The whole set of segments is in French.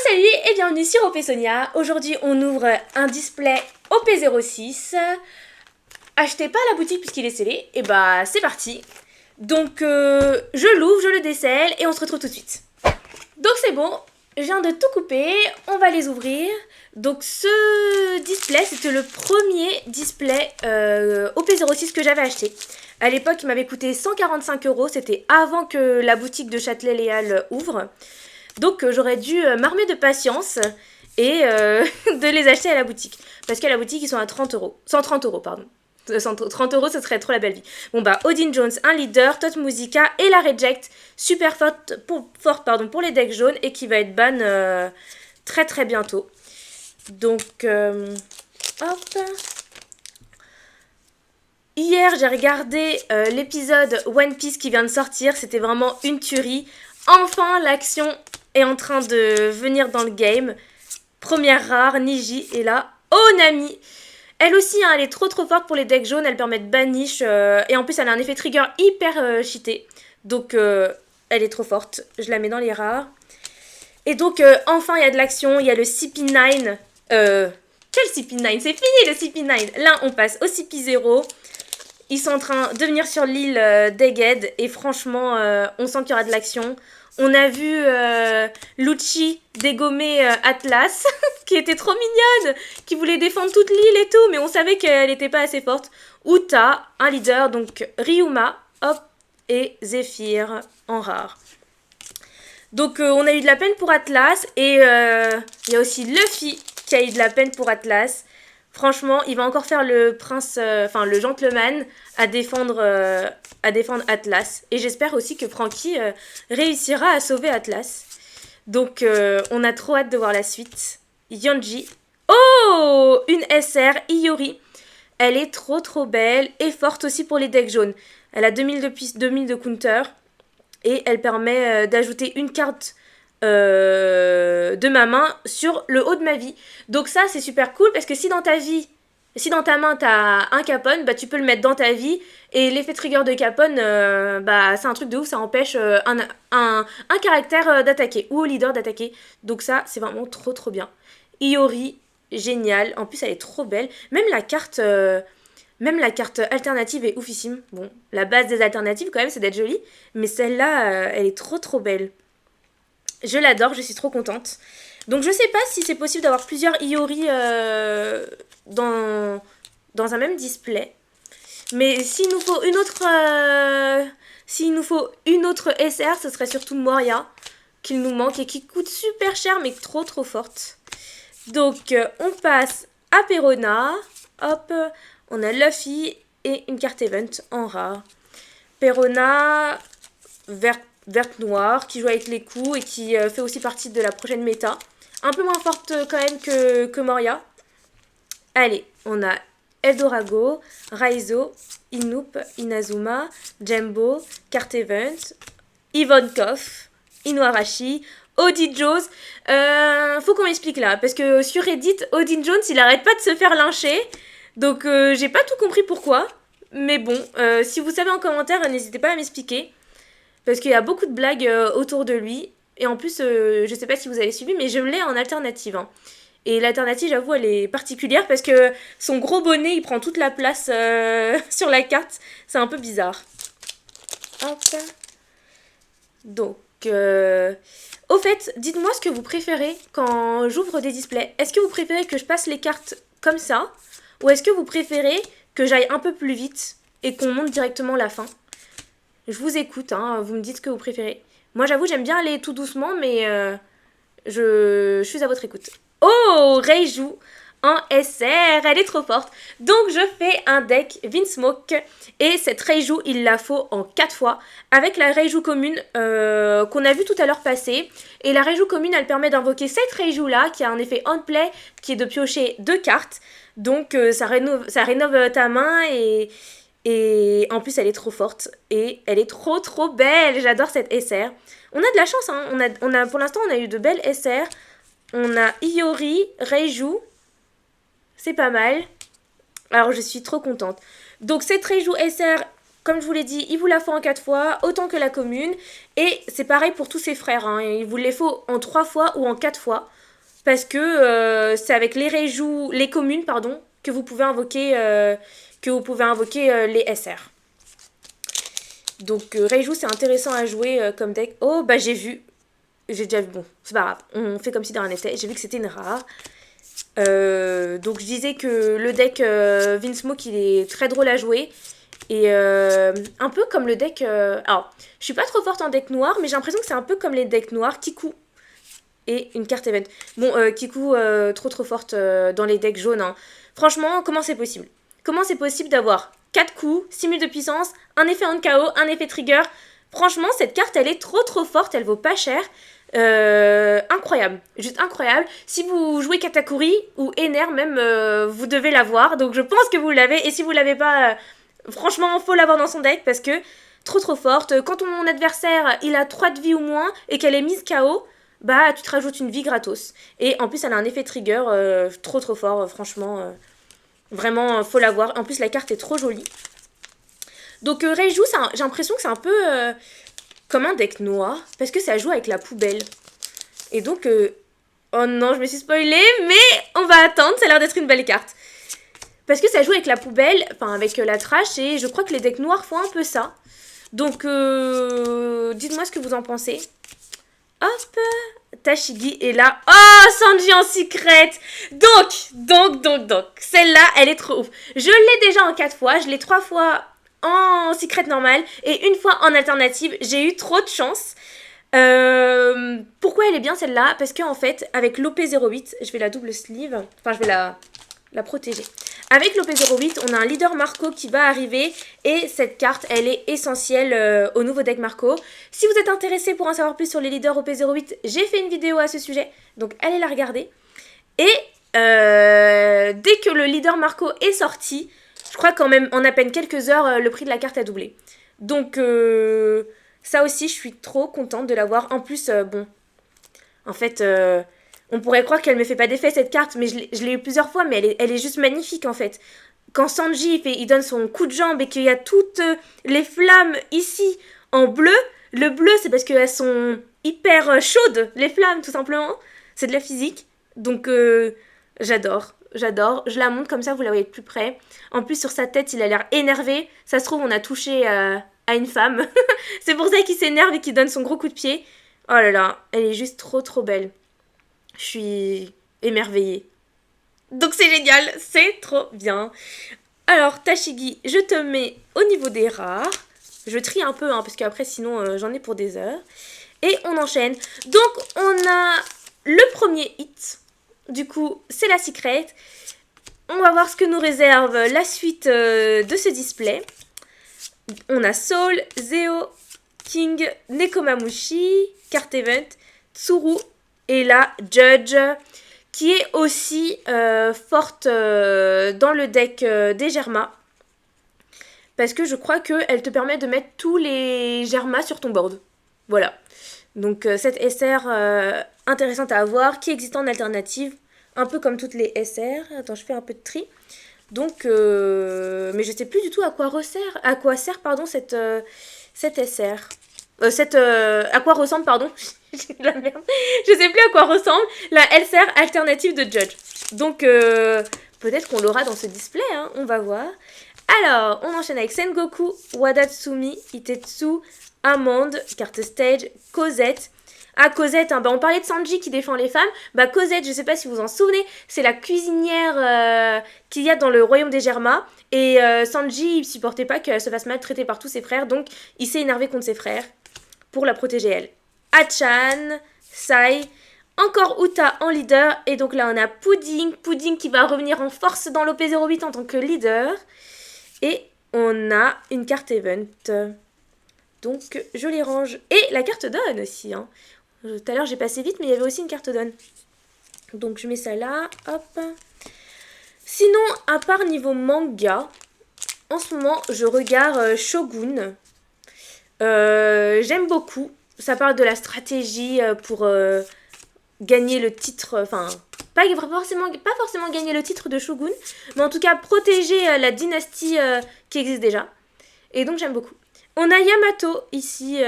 Salut et bienvenue sur OP Sonia. Aujourd'hui on ouvre un display OP06 acheté pas à la boutique puisqu'il est scellé. Et bah c'est parti. Donc je l'ouvre, je le décèle et on se retrouve tout de suite. Donc c'est bon, je viens de tout couper, on va les ouvrir. Donc ce display c'était le premier display OP06 que j'avais acheté. À l'époque il m'avait coûté 145 €, c'était avant que la boutique de Châtelet-Léal ouvre. Donc j'aurais dû m'armer de patience et de les acheter à la boutique. Parce qu'à la boutique, ils sont à 30 €. 130 €, pardon. 130 €, ce serait trop la belle vie. Bon bah, Odin Jones, un leader, Tot Musica et la Reject, super forte pour les decks jaunes et qui va être ban très très bientôt. Donc, hop. Hier, j'ai regardé l'épisode One Piece qui vient de sortir. C'était vraiment une tuerie. Enfin, l'action est en train de venir dans le game. Première rare, Niji est là. Oh, Nami! Elle aussi, hein, elle est trop forte pour les decks jaunes. Elle permet de banish. Et en plus, elle a un effet trigger hyper cheaté. Donc, elle est trop forte. Je la mets dans les rares. Et donc, enfin, il y a de l'action. Il y a le CP9. Quel CP9? C'est fini le CP9. Là, on passe au CP0. Ils sont en train de venir sur l'île d'Egghead et franchement, on sent qu'il y aura de l'action. On a vu Lucci dégommer Atlas, qui était trop mignonne, qui voulait défendre toute l'île et tout, mais on savait qu'elle n'était pas assez forte. Uta, un leader, donc Ryuma, hop, et Zephyr en rare. Donc on a eu de la peine pour Atlas, et il y a aussi Luffy qui a eu de la peine pour Atlas. Franchement, il va encore faire le prince, le gentleman à défendre Atlas. Et j'espère aussi que Franky réussira à sauver Atlas. Donc, on a trop hâte de voir la suite. Yonji. Oh! Une SR, Iori. Elle est trop belle et forte aussi pour les decks jaunes. Elle a 2000 de counter. Et elle permet d'ajouter une carte de ma main sur le haut de ma vie. Donc ça c'est super cool parce que si dans ta main t'as un Capone, bah tu peux le mettre dans ta vie et l'effet trigger de Capone, bah c'est un truc de ouf, ça empêche un caractère d'attaquer ou au leader d'attaquer. Donc ça c'est vraiment trop bien. Iori, génial, en plus elle est trop belle. Même la carte alternative est oufissime. Bon, la base des alternatives quand même c'est d'être jolie, mais celle-là elle est trop belle. Je l'adore, je suis trop contente. Donc je sais pas si c'est possible d'avoir plusieurs Iori dans un même display. Mais s'il nous faut une autre SR, ce serait surtout Moria qu'il nous manque et qui coûte super cher mais trop forte. Donc on passe à Perona. Hop, on a Luffy et une carte event en rare. Perona verte noire qui joue avec les coups et qui fait aussi partie de la prochaine méta. Un peu moins forte quand même que Moria. Allez, on a Eldorago, Raizo, Inup, Inazuma, Jumbo, Carte Event, Ivankov, Inuarashi, Odin Jones. Faut qu'on m'explique là, parce que sur Reddit, Odin Jones, il arrête pas de se faire lyncher. Donc j'ai pas tout compris pourquoi. Mais bon, si vous savez en commentaire, n'hésitez pas à m'expliquer. Parce qu'il y a beaucoup de blagues autour de lui. Et en plus, je sais pas si vous avez suivi, mais je l'ai en alternative. Hein. Et l'alternative, j'avoue, elle est particulière parce que son gros bonnet, il prend toute la place sur la carte. C'est un peu bizarre. Hop. Donc, au fait, dites-moi ce que vous préférez quand j'ouvre des displays. Est-ce que vous préférez que je passe les cartes comme ça? Ou est-ce que vous préférez que j'aille un peu plus vite et qu'on monte directement la fin? Je vous écoute, hein, vous me dites ce que vous préférez. Moi, j'avoue, j'aime bien aller tout doucement, mais je suis à votre écoute. Oh, Reiju en SR, elle est trop forte. Donc, je fais un deck Vinsmoke. Et cette Reiju, il la faut en 4 fois. Avec la Reiju commune qu'on a vu tout à l'heure passer. Et la Reiju commune, elle permet d'invoquer cette Reiju-là, qui a un effet on play, qui est de piocher 2 cartes. Donc, ça rénove ta main et en plus, elle est trop forte et elle est trop belle. J'adore cette SR. On a de la chance, hein. Pour l'instant, on a eu de belles SR. On a Iori, Reiju. C'est pas mal. Alors, je suis trop contente. Donc, cette Reiju SR, comme je vous l'ai dit, il vous la faut en 4 fois, autant que la commune. Et c'est pareil pour tous ses frères. Hein. Il vous les faut en 3 fois ou en 4 fois. parce que c'est avec les communes, pardon, que vous pouvez invoquer, les SR. Donc Reiju, c'est intéressant à jouer comme deck. Oh, bah j'ai vu. J'ai déjà vu. Bon, c'est pas grave. On fait comme si de rien n'était. J'ai vu que c'était une rare. Donc je disais que le deck Vinsmoke, il est très drôle à jouer. Et un peu comme le deck... alors, je suis pas trop forte en deck noir, mais j'ai l'impression que c'est un peu comme les decks noirs. Kiku et une carte event. Bon, Kiku, trop forte dans les decks jaunes. Hein. Franchement, comment c'est possible? Comment c'est possible d'avoir 4 coups, 6000 de puissance, un effet en KO, un effet trigger? Franchement, cette carte, elle est trop forte, elle vaut pas cher. Incroyable, juste incroyable. Si vous jouez Katakuri ou Ener même, vous devez l'avoir. Donc je pense que vous l'avez. Et si vous l'avez pas, franchement, faut l'avoir dans son deck parce que trop forte. Quand ton adversaire il a 3 de vie ou moins et qu'elle est mise KO, bah tu te rajoutes une vie gratos. Et en plus elle a un effet trigger trop fort, franchement. Vraiment, faut l'avoir. En plus la carte est trop jolie. Donc Reiju, j'ai l'impression que c'est un peu comme un deck noir, parce que ça joue avec la poubelle. Et donc, oh non, je me suis spoilée, mais on va attendre, ça a l'air d'être une belle carte. Parce que ça joue avec la poubelle, enfin avec la trash, et je crois que les decks noirs font un peu ça. Donc, dites-moi ce que vous en pensez. Hop, Tashigi est là. Oh, Sanji en secret. Donc, celle-là, elle est trop ouf. Je l'ai déjà en 4 fois, je l'ai 3 fois en secret normal et une fois en alternative. J'ai eu trop de chance. Pourquoi elle est bien celle-là? Parce qu'en fait, avec l'OP08, je vais la double sleeve, enfin je vais la protéger. Avec l'OP08, on a un leader Marco qui va arriver et cette carte, elle est essentielle au nouveau deck Marco. Si vous êtes intéressé pour en savoir plus sur les leaders OP08, j'ai fait une vidéo à ce sujet, donc allez la regarder. Et dès que le leader Marco est sorti, je crois qu'en même en à peine quelques heures, le prix de la carte a doublé. Donc ça aussi, je suis trop contente de l'avoir. En plus, bon, en fait... on pourrait croire qu'elle me fait pas d'effet cette carte, mais je l'ai eu plusieurs fois, mais elle est juste magnifique en fait. Quand Sanji il donne son coup de jambe et qu'il y a toutes les flammes ici en bleu, le bleu c'est parce qu'elles sont hyper chaudes, les flammes tout simplement. C'est de la physique. Donc j'adore. Je la montre comme ça, vous la voyez de plus près. En plus sur sa tête il a l'air énervé. Ça se trouve on a touché à une femme. C'est pour ça qu'il s'énerve et qu'il donne son gros coup de pied. Oh là là, elle est juste trop belle. Je suis émerveillée. Donc c'est génial, c'est trop bien. Alors Tashigi, je te mets au niveau des rares. Je trie un peu, hein, parce qu'après sinon j'en ai pour des heures. Et on enchaîne. Donc on a le premier hit. Du coup, c'est la secret. On va voir ce que nous réserve la suite de ce display. On a Soul, Zeo, King, Nekomamushi, Carte Event, Tsuru, et la Judge, qui est aussi forte dans le deck des Germa. Parce que je crois qu'elle te permet de mettre tous les Germa sur ton board. Voilà. Donc cette SR intéressante à avoir, qui existe en alternative. Un peu comme toutes les SR. Attends, je fais un peu de tri. Donc, mais je sais plus du tout à quoi sert pardon, cette SR. À quoi ressemble, pardon, la merde. Je sais plus à quoi ressemble la LCR alternative de Judge. Donc, peut-être qu'on l'aura dans ce display, hein, on va voir. Alors, on enchaîne avec Sengoku, Wadatsumi, Itetsu, Amande, carte stage, Cosette. Ah, Cosette, hein, bah on parlait de Sanji qui défend les femmes. Bah, Cosette, je sais pas si vous en souvenez, c'est la cuisinière qu'il y a dans le royaume des Germa. Et Sanji, il supportait pas qu'elle se fasse maltraiter par tous ses frères, donc il s'est énervé contre ses frères pour la protéger elle. Hachan, Sai, encore Uta en leader, et donc là on a Pudding qui va revenir en force dans l'OP08 en tant que leader, et on a une carte event, donc je les range, et la carte donne aussi, hein. Tout à l'heure j'ai passé vite, mais il y avait aussi une carte donne, donc je mets ça là, hop. Sinon, à part niveau manga, en ce moment je regarde Shogun. J'aime beaucoup. Ça parle de la stratégie pour gagner le titre, enfin pas forcément gagner le titre de Shogun, mais en tout cas protéger la dynastie qui existe déjà. Et donc j'aime beaucoup. On a Yamato ici,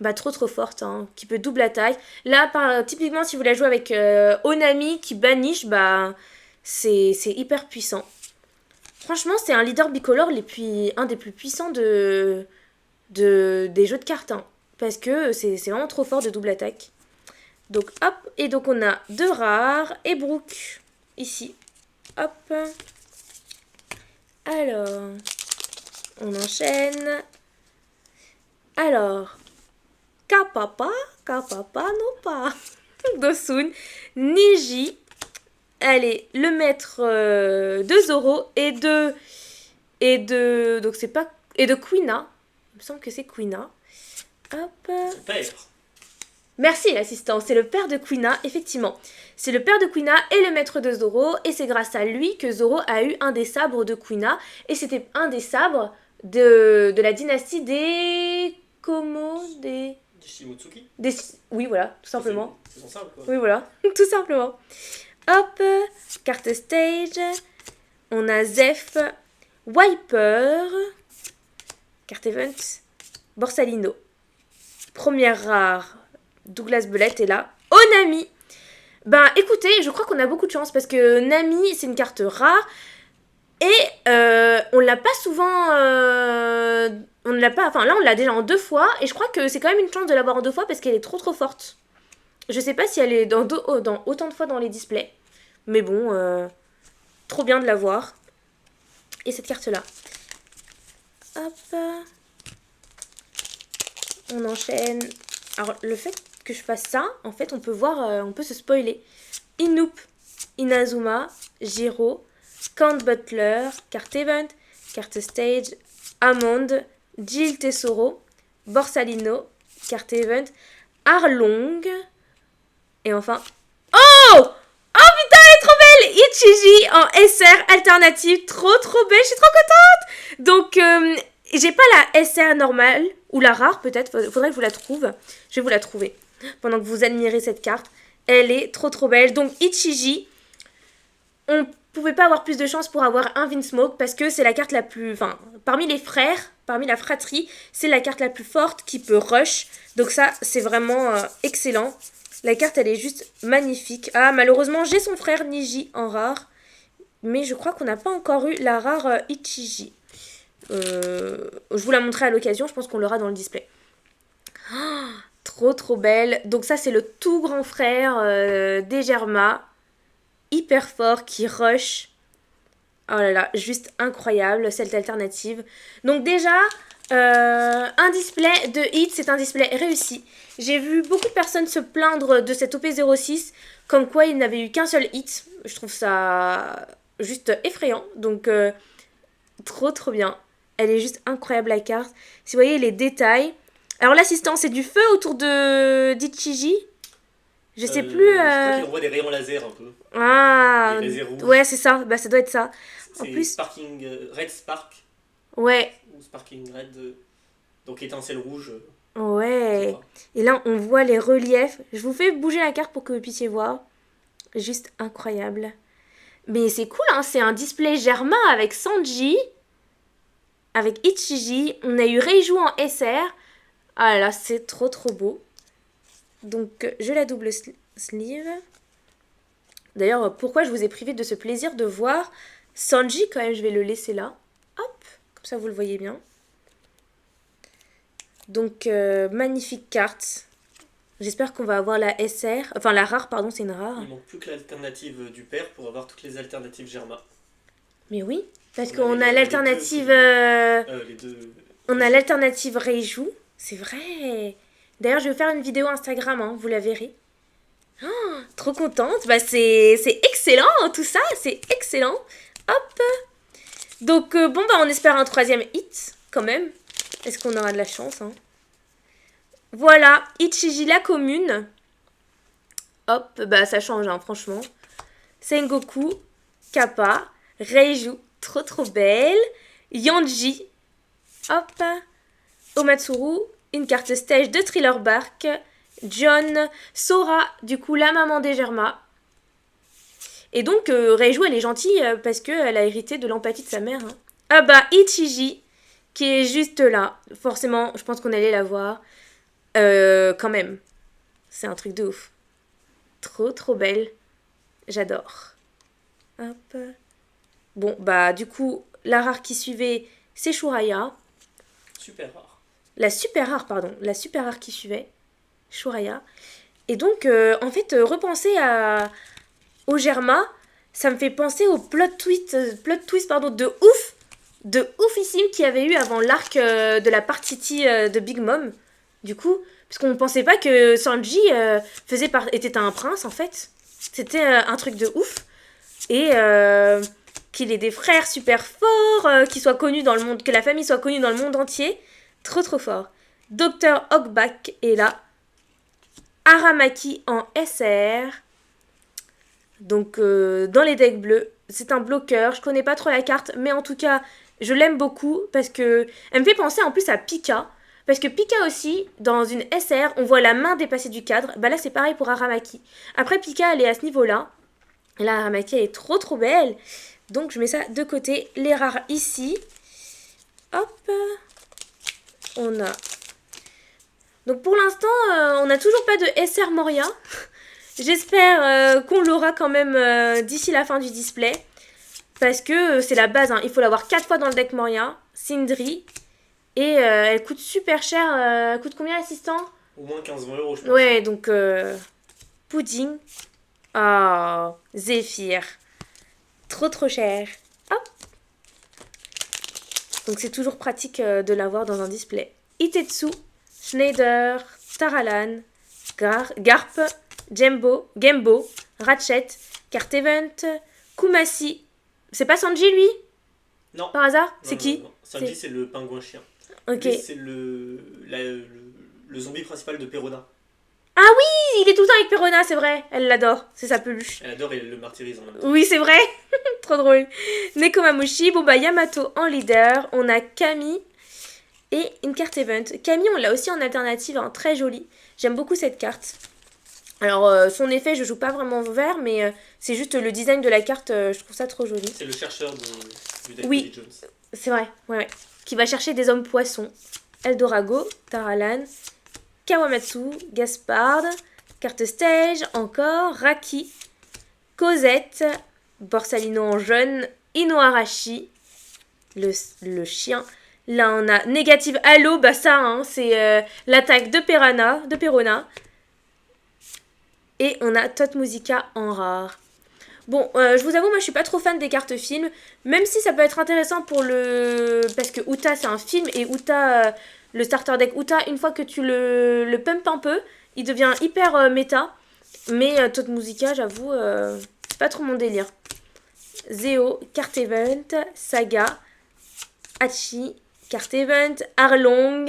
Bah trop forte, hein, qui peut double attaque. Là, typiquement, si vous la jouez avec Onami qui banish, bah c'est hyper puissant. Franchement, c'est un leader bicolore un des plus puissants des jeux de cartes. Hein, parce que c'est vraiment trop fort de double attaque. Donc hop, et donc on a 2 rares et Brooke ici. Hop. Alors, on enchaîne. Alors, Kapapa non pas. Dosun, Niji. Allez, le maître de Zoro donc c'est pas et de Quina. Il me semble que c'est Quina. Hop. Son père. Merci l'assistant, c'est le père de Quina, effectivement. C'est le père de Quina et le maître de Zoro, et c'est grâce à lui que Zoro a eu un des sabres de Quina, et c'était un des sabres de la dynastie des... Des Shimotsuki. Oui, voilà, tout simplement. C'est son sabre, quoi. Oui, voilà, tout simplement. Hop, carte stage, on a Zeph, Wiper, carte event, Borsalino. Première rare, Douglas Belette est là. Oh, Nami! Ben écoutez, je crois qu'on a beaucoup de chance parce que Nami, c'est une carte rare. Et on l'a pas souvent... on l'a pas... Enfin là, on l'a déjà en 2 fois. Et je crois que c'est quand même une chance de l'avoir en 2 fois parce qu'elle est trop forte. Je sais pas si elle est dans autant de fois dans les displays. Mais bon, trop bien de l'avoir. Et cette carte-là. Hop. On enchaîne. Alors, le fait que je fasse ça, en fait, on peut voir, on peut se spoiler. Inup, Inazuma, Jiro, Count Butler, carte event, carte stage, Amond, Jill Tesoro, Borsalino, carte event, Arlong, et enfin... Oh! Oh putain, elle est trop belle! Ichiji en SR alternative, trop belle, je suis trop contente! Donc, j'ai pas la SR normale, ou la rare peut-être, faudrait que je vous la trouve. Je vais vous la trouver, pendant que vous admirez cette carte. Elle est trop belle. Donc Ichiji, on pouvait pas avoir plus de chance pour avoir un Vinsmoke, parce que c'est la carte la plus... Enfin, parmi les frères, parmi la fratrie, c'est la carte la plus forte qui peut rush. Donc ça, c'est vraiment excellent. La carte, elle est juste magnifique. Ah, malheureusement, j'ai son frère Niji en rare. Mais je crois qu'on n'a pas encore eu la rare Ichiji. Je vous la montrerai à l'occasion. Je pense qu'on l'aura dans le display. Oh, trop belle. Donc ça, c'est le tout grand frère des Germa. Hyper fort, qui rush. Oh là là, juste incroyable, cette alternative. Donc déjà... un display de hit, c'est un display réussi. J'ai vu beaucoup de personnes se plaindre de cette OP06, comme quoi il n'avait eu qu'un seul hit. Je trouve ça juste effrayant. Donc, trop bien. Elle est juste incroyable la carte. Si vous voyez les détails. Alors l'assistant, c'est du feu autour d'Ichiji. Je sais plus... Je crois qu'il envoie des rayons laser un peu. Ah, des lasers rouges. ouais, c'est ça. Bah, ça doit être ça. C'est plus... Sparking Red Spark. Ouais. Ou Sparking Red. Donc étincelle rouge. Ouais. Et là, on voit les reliefs. Je vous fais bouger la carte pour que vous puissiez voir. Juste incroyable. Mais c'est cool, hein. C'est un display Germa avec Sanji. Avec Ichiji. On a eu Reiju en SR. Ah là, c'est trop beau. Donc, je la double sleeve. D'ailleurs, pourquoi je vous ai privé de ce plaisir de voir Sanji, quand même, je vais le laisser là. Hop, comme ça vous le voyez bien. Donc, magnifique carte. J'espère qu'on va avoir la SR. Enfin, la rare, pardon, c'est une rare. Il manque plus que l'alternative du père pour avoir toutes les alternatives Germa. Mais oui, parce qu'on a l'alternative... On a l'alternative Reiju. C'est vrai. D'ailleurs, je vais faire une vidéo Instagram, hein, vous la verrez. Oh, trop contente. Bah, c'est excellent, tout ça. C'est excellent. Hop. Donc, bon, bah, on espère un 3e hit, quand même. Est-ce qu'on aura de la chance, hein? Voilà, Ichiji la commune. Hop, bah ça change, hein, franchement. Sengoku, Kappa, Reiju, trop belle. Yanji, hop. Omatsuru, une carte stage de Thriller Bark. John, Sora, du coup la maman des Germa. Et donc, Reiju, elle est gentille parce qu'elle a hérité de l'empathie de sa mère. Hein. Ah bah, Ichiji, qui est juste là. Forcément, je pense qu'on allait la voir. Quand même. C'est un truc de ouf. Trop, trop belle. J'adore. Hop. Bon, bah, du coup, la rare qui suivait, c'est Shuraya. Super rare. La super rare, pardon. La super rare qui suivait, Shuraya. Et donc, en fait, repenser au Germa, ça me fait penser au plot twist pardon, de oufissime qu'il y avait eu avant l'arc de la partie de Big Mom. Du coup, parce qu'on ne pensait pas que Sanji était un prince, en fait. C'était un truc de ouf. Et qu'il ait des frères super forts, qu'il soit connu dans le monde, que la famille soit connue dans le monde entier. Trop, trop fort. Dr. Hawkback est là. Aramaki en SR. Donc, dans les decks bleus, c'est un bloqueur. Je connais pas trop la carte, mais en tout cas, je l'aime beaucoup parce que elle me fait penser en plus à Pika. Parce que Pika aussi, dans une SR, on voit la main dépasser du cadre. Bah là, c'est pareil pour Aramaki. Après, Pika, elle est à ce niveau-là. Et là, Aramaki, elle est trop trop belle. Donc, je mets ça de côté. Les rares ici. Hop. On a... Donc, pour l'instant, on n'a toujours pas de SR Moria. J'espère qu'on l'aura quand même d'ici la fin du display. Parce que c'est la base, hein. Il faut l'avoir 4 fois dans le deck Moria. Sindri. Et elle coûte super cher. Elle coûte combien, l'assistant? Au moins 15-20 euros, je pense. Ouais, donc Pudding. Ah, Zéphyr. Trop trop cher. Hop. Donc c'est toujours pratique de l'avoir dans un display. Itetsu, Schneider, Taralan, Garp, Gembo, Ratchet, Cart Event, Kumasi. C'est pas Sanji, lui? Non. Par hasard? Non, C'est non, qui? non. Sanji, c'est le pingouin chien. Ok. Lui, c'est le zombie principal de Perona. Ah oui, il est tout le temps avec Perona, c'est vrai. Elle l'adore, c'est sa peluche. Elle adore et elle le martyrise en même temps. Oui, c'est vrai. Trop drôle. Nekomamushi, bon bah Yamato en leader. On a Kami et une carte event. Kami, on l'a aussi en alternative, hein, très jolie. J'aime beaucoup cette carte. Alors, son effet, je joue pas vraiment vert, mais c'est juste le design de la carte, je trouve ça trop joli. C'est le chercheur du deck Oui. Billy Jones. C'est vrai, ouais. Qui va chercher des hommes poissons. Eldorago, Taralan, Kawamatsu, Gaspard, carte stage, encore, Raki, Cosette, Borsalino en jaune, Inoarashi, le chien. Là, on a négative Halo, bah ça, hein, c'est l'attaque de Perona. Et on a Tot Musica en rare. Bon, je vous avoue, moi je suis pas trop fan des cartes films, même si ça peut être intéressant pour parce que Uta c'est un film, et Uta, le starter deck Uta, une fois que tu le pump un peu, il devient hyper méta. Mais Tot Musica, j'avoue, c'est pas trop mon délire. Zeo, carte event, Saga, Hachi, carte event, Arlong.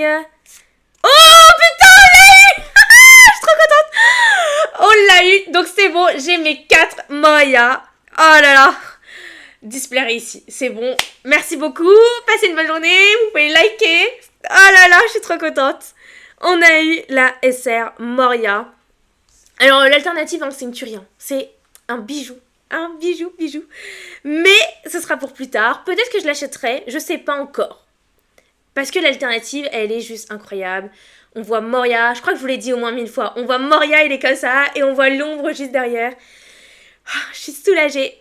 Oh putain, on l'a eu. Je suis trop contente. On l'a eu, donc c'est bon, j'ai mes 4 Moria. Oh là là. Display réussi, c'est bon. Merci beaucoup, passez une bonne journée, vous pouvez liker. Oh là là, je suis trop contente. On a eu la SR Moria. Alors l'alternative, hein, c'est une tuerie, hein. C'est un bijou. Un bijou. Mais ce sera pour plus tard. Peut-être que je l'achèterai, je sais pas encore. Parce que l'alternative, elle est juste incroyable. On voit Moria, je crois que je vous l'ai dit au moins 1000 fois. On voit Moria, il est comme ça, et on voit l'ombre juste derrière. Je suis soulagée.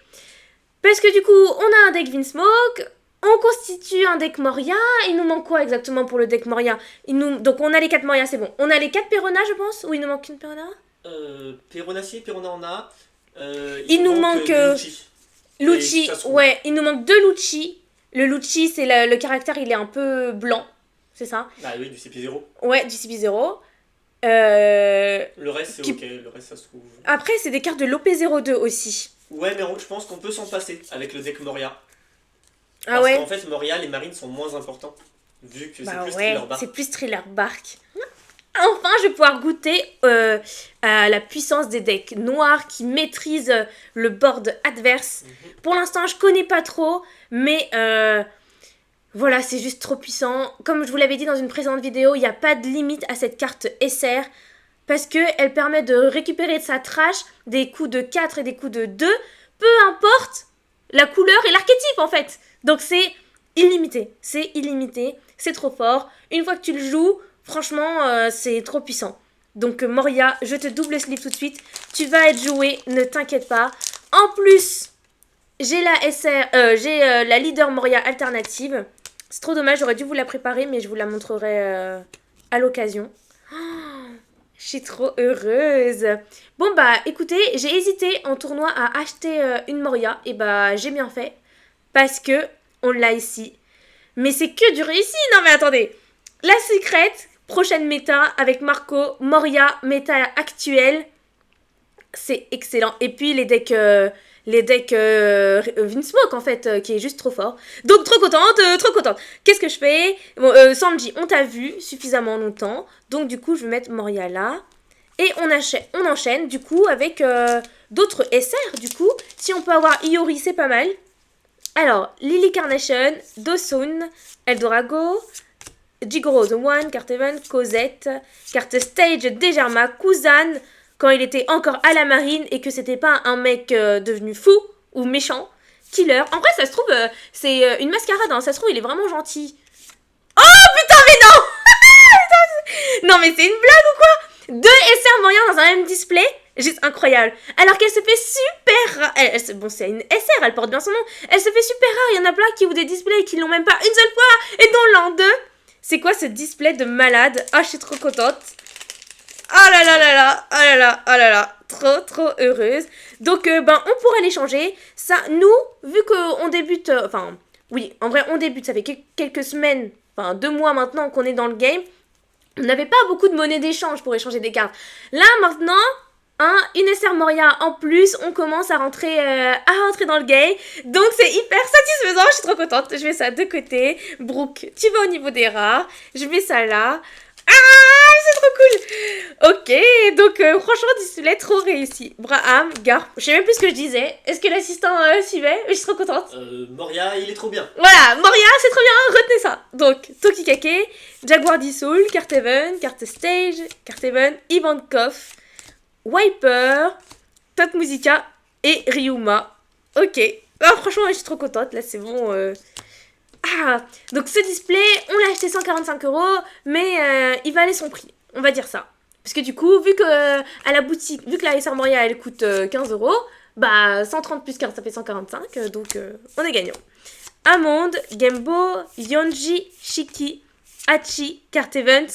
Parce que du coup, on a un deck Vinsmoke, on constitue un deck Moria. Il nous manque quoi exactement pour le deck Moria? Donc on a les 4 Moria, c'est bon. On a les 4 Perona, je pense? Ou il nous manque une Perona? Perona, si, Perona en a. Il nous manque Lucci. Lucci, ouais, il nous manque 2 Lucci. Le Lucci, c'est le caractère, il est un peu blanc, c'est ça? Ah oui, du CP0. Ouais, du CP0. Le reste, c'est ok, le reste, ça se trouve. Après, c'est des cartes de l'OP02 aussi. Ouais, mais je pense qu'on peut s'en passer avec le deck Moria. Ah ouais? Parce qu'en fait, Moria, les marines sont moins importants. Vu que c'est plus Thriller Bark. C'est plus Thriller Bark. Enfin, je vais pouvoir goûter à la puissance des decks noirs qui maîtrisent le board adverse. Pour l'instant, je connais pas trop, mais voilà, c'est juste trop puissant. Comme je vous l'avais dit dans une précédente vidéo, il n'y a pas de limite à cette carte SR parce qu'elle permet de récupérer de sa trash des coups de 4 et des coups de 2, peu importe la couleur et l'archétype en fait. Donc c'est illimité, c'est trop fort. Une fois que tu le joues, Franchement, c'est trop puissant. Donc Moria, je te double slip tout de suite. Tu vas être joué, ne t'inquiète pas. En plus, j'ai la la leader Moria alternative. C'est trop dommage, j'aurais dû vous la préparer, mais je vous la montrerai à l'occasion. Je suis trop heureuse. Bon bah écoutez, j'ai hésité en tournoi à acheter une Moria. Et bah j'ai bien fait. Parce que on l'a ici. Mais c'est que du réussi. Non mais attendez. La secrète, prochaine méta avec Marco, Moria, méta actuelle. C'est excellent. Et puis les decks Vinsmoke en fait, qui est juste trop fort. Donc trop contente, trop contente. Qu'est-ce que je fais? Bon, Sanji, on t'a vu suffisamment longtemps. Donc du coup, je vais mettre Moria là. Et on enchaîne du coup avec d'autres SR du coup. Si on peut avoir Iori, c'est pas mal. Alors, Lily Carnation, Dosun, Eldorago, Jigoro The One, carte Event, Cosette, carte Stage, Dejarma, Kuzan, quand il était encore à la marine et que c'était pas un mec devenu fou ou méchant, Killer. En vrai, ça se trouve, c'est une mascarade, hein. Ça se trouve, il est vraiment gentil. Oh putain, mais non! Non, mais c'est une blague ou quoi? 2 SR Moria dans un même display? Juste incroyable. Alors qu'elle se fait super rare. Bon, c'est une SR, elle porte bien son nom. Elle se fait super rare. Il y en a plein qui ouvrent des displays et qui l'ont même pas une seule fois. Et dont l'an 2. C'est quoi ce display de malade? Ah, je suis trop contente. Oh là là là là. Oh là là. Oh là là. Trop, trop heureuse. Donc, ben, on pourra l'échanger. Ça, nous, vu qu'on débute... Enfin, oui, en vrai, on débute. Ça fait quelques semaines, enfin 2 mois maintenant qu'on est dans le game. On n'avait pas beaucoup de monnaie d'échange pour échanger des cartes. Là, maintenant... une SR Moria en plus, on commence à rentrer dans le game. Donc c'est hyper satisfaisant, je suis trop contente. Je mets ça de côté. Brooke, tu vas au niveau des rares. Je mets ça là. Ah, c'est trop cool. Ok, donc franchement, display trop réussi. Braham, Garp, je sais même plus ce que je disais. Est-ce que l'assistant suivait? Je suis trop contente. Moria, il est trop bien. Voilà, Moria, c'est trop bien, retenez ça. Donc, Tokikake, Jaguar Dissoul, carte Even, carte Stage, carte Even, Ivankov, Wiper, Top Musica et Ryuma. Ok. Ah, franchement, je suis trop contente. Là, c'est bon. Ah, donc ce display, on l'a acheté 145 €, mais il valait son prix. On va dire ça. Parce que du coup, vu que à la boutique, vu que la SR Moria, elle coûte 15 €, bah 130 plus 15, ça fait 145. Donc, on est gagnant. Amande, Gembo, Yonji, Shiki, Hachi, Carte Event,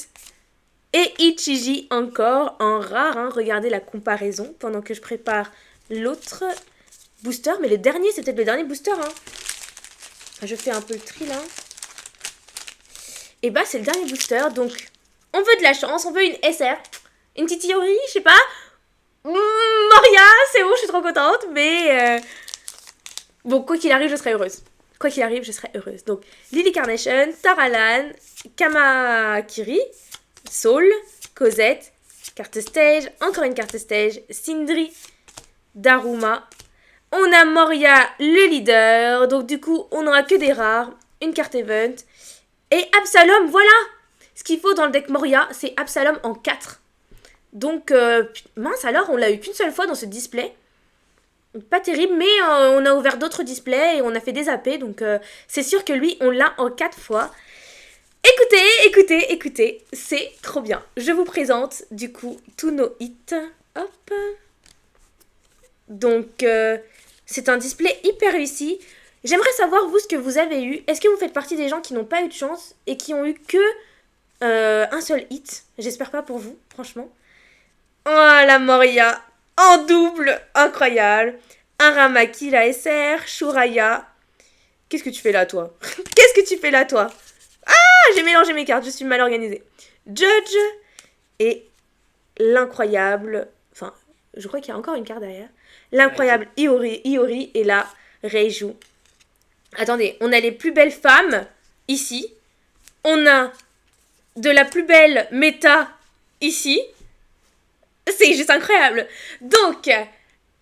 et Ichiji encore en rare, hein. Regardez la comparaison pendant que je prépare l'autre booster. Mais le dernier, c'est peut-être le dernier booster. Hein. Je fais un peu le tri là. Et bah, c'est le dernier booster. Donc, on veut de la chance. On veut une SR. Une petite Iori, je sais pas. Moria, c'est bon, je suis trop contente. Mais bon, quoi qu'il arrive, je serai heureuse. Quoi qu'il arrive, je serai heureuse. Donc, Lily Carnation, Taralan, Kamakiri, Soul, Cosette, carte Stage, encore une carte Stage, Sindri, Daruma. On a Moria, le leader. Donc du coup, on n'aura que des rares, une carte Event. Et Absalom, voilà. Ce qu'il faut dans le deck Moria, c'est Absalom en 4. Donc, mince alors, on l'a eu qu'une seule fois dans ce display. Pas terrible, mais on a ouvert d'autres displays et on a fait des AP. Donc c'est sûr que lui, on l'a en 4 fois. Écoutez, c'est trop bien. Je vous présente du coup tous nos hits. Hop. Donc, c'est un display hyper réussi. J'aimerais savoir, vous, ce que vous avez eu. Est-ce que vous faites partie des gens qui n'ont pas eu de chance et qui ont eu que un seul hit? J'espère pas pour vous, franchement. Oh, la Moria en double, incroyable. Aramaki, la SR, Shuraya. Qu'est-ce que tu fais là, toi? Qu'est-ce que tu fais là, toi? J'ai mélangé mes cartes, je suis mal organisée. Judge et l'incroyable... Enfin, je crois qu'il y a encore une carte derrière. L'incroyable Iori et là, Reiju. Attendez, on a les plus belles femmes ici. On a de la plus belle méta ici. C'est juste incroyable. Donc,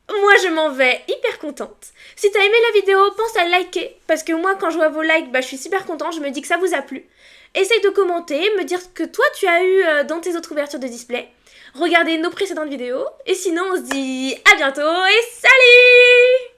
moi je m'en vais hyper contente. Si t'as aimé la vidéo, pense à liker. Parce que moi, quand je vois vos likes, bah, je suis super contente. Je me dis que ça vous a plu. Essaye de commenter, me dire ce que toi tu as eu dans tes autres ouvertures de display. Regardez nos précédentes vidéos. Et sinon, on se dit à bientôt et salut!